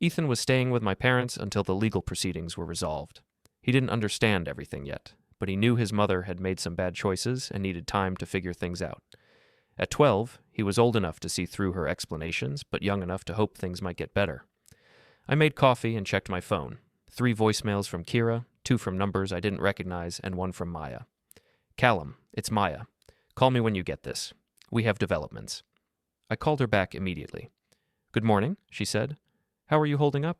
Ethan was staying with my parents until the legal proceedings were resolved. He didn't understand everything yet, but he knew his mother had made some bad choices and needed time to figure things out. At 12, he was old enough to see through her explanations, but young enough to hope things might get better. I made coffee and checked my phone. 3 voicemails from Kiera, 2 from numbers I didn't recognize, and 1 from Maya. "Callum, it's Maya. Call me when you get this. We have developments." I called her back immediately. "Good morning," she said. "How are you holding up?"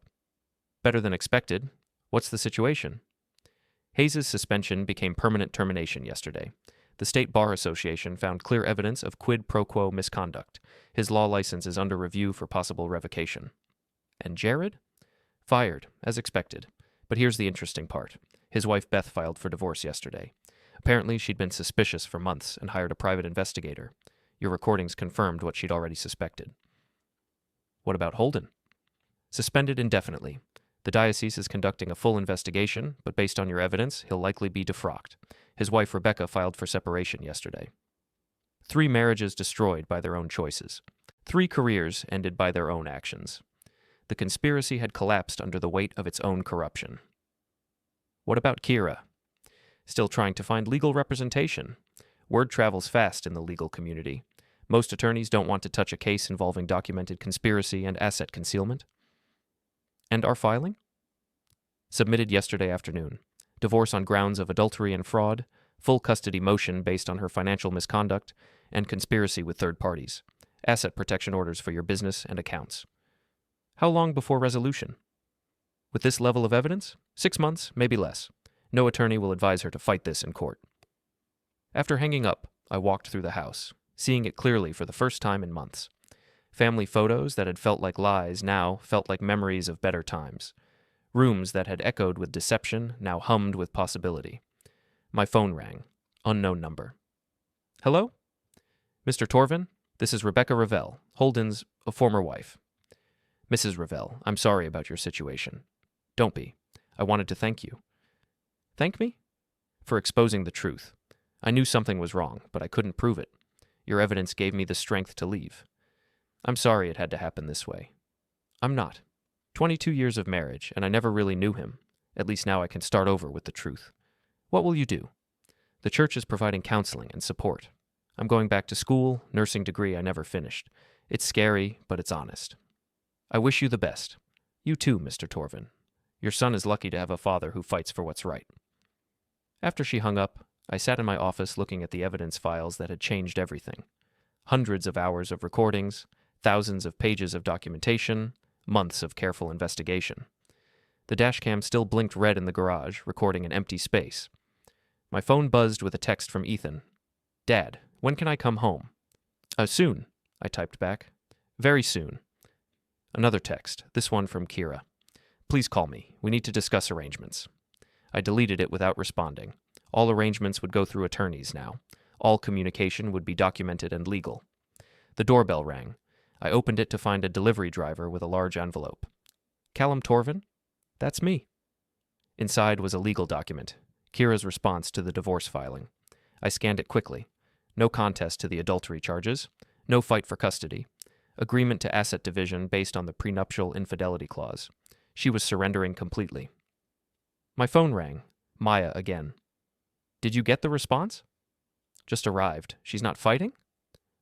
"Better than expected. What's the situation?" Hayes' suspension became permanent termination yesterday. The State Bar Association found clear evidence of quid pro quo misconduct. His law license is under review for possible revocation. And Jared? Fired, as expected. But here's the interesting part. His wife Beth filed for divorce yesterday. Apparently, she'd been suspicious for months and hired a private investigator. Your recordings confirmed what she'd already suspected. What about Holden? Suspended indefinitely. The diocese is conducting a full investigation, but based on your evidence, he'll likely be defrocked. His wife Rebecca filed for separation yesterday. 3 marriages destroyed by their own choices. 3 careers ended by their own actions. The conspiracy had collapsed under the weight of its own corruption. What about Kiera? Still trying to find legal representation. Word travels fast in the legal community. Most attorneys don't want to touch a case involving documented conspiracy and asset concealment. And our filing? Submitted yesterday afternoon. Divorce on grounds of adultery and fraud, full custody motion based on her financial misconduct, and conspiracy with third parties. Asset protection orders for your business and accounts. How long before resolution? With this level of evidence? 6 months, maybe less. No attorney will advise her to fight this in court. After hanging up, I walked through the house, seeing it clearly for the first time in months. Family photos that had felt like lies now felt like memories of better times. Rooms that had echoed with deception now hummed with possibility. My phone rang. Unknown number. "Hello? Mr. Torven, this is Rebecca Ravell, Holden's former wife." "Mrs. Ravell, I'm sorry about your situation." "Don't be. I wanted to thank you." "Thank me?" "For exposing the truth. I knew something was wrong, but I couldn't prove it. Your evidence gave me the strength to leave. I'm sorry it had to happen this way." "I'm not. 22 years of marriage, and I never really knew him. At least now I can start over with the truth. What will you do?" "The church is providing counseling and support. I'm going back to school, nursing degree I never finished. It's scary, but it's honest. I wish you the best. You too, Mr. Torven. Your son is lucky to have a father who fights for what's right." After she hung up, I sat in my office looking at the evidence files that had changed everything. Hundreds of hours of recordings, thousands of pages of documentation, months of careful investigation. The dashcam still blinked red in the garage, recording an empty space. My phone buzzed with a text from Ethan. "Dad, when can I come home?" Soon," I typed back. "Very soon." Another text, this one from Kiera. "Please call me. We need to discuss arrangements." I deleted it without responding. All arrangements would go through attorneys now. All communication would be documented and legal. The doorbell rang. I opened it to find a delivery driver with a large envelope. "Callum Torven?" "That's me." Inside was a legal document, Kiera's response to the divorce filing. I scanned it quickly. No contest to the adultery charges. No fight for custody. Agreement to asset division based on the prenuptial infidelity clause. She was surrendering completely. My phone rang. Maya again. "Did you get the response?" "Just arrived. She's not fighting?"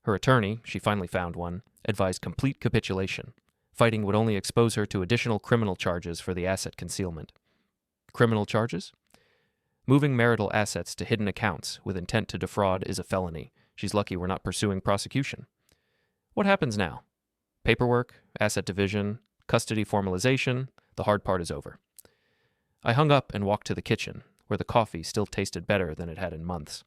Her attorney, she finally found one, advised complete capitulation. Fighting would only expose her to additional criminal charges for the asset concealment. Criminal charges? Moving marital assets to hidden accounts with intent to defraud is a felony. She's lucky we're not pursuing prosecution. What happens now? Paperwork, asset division, custody formalization, the hard part is over. I hung up and walked to the kitchen, where the coffee still tasted better than it had in months.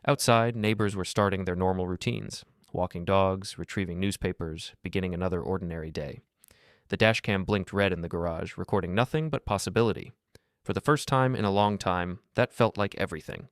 Outside, neighbors were starting their normal routines, walking dogs, retrieving newspapers, beginning another ordinary day. The dashcam blinked red in the garage, recording nothing but possibility. For the first time in a long time, that felt like everything.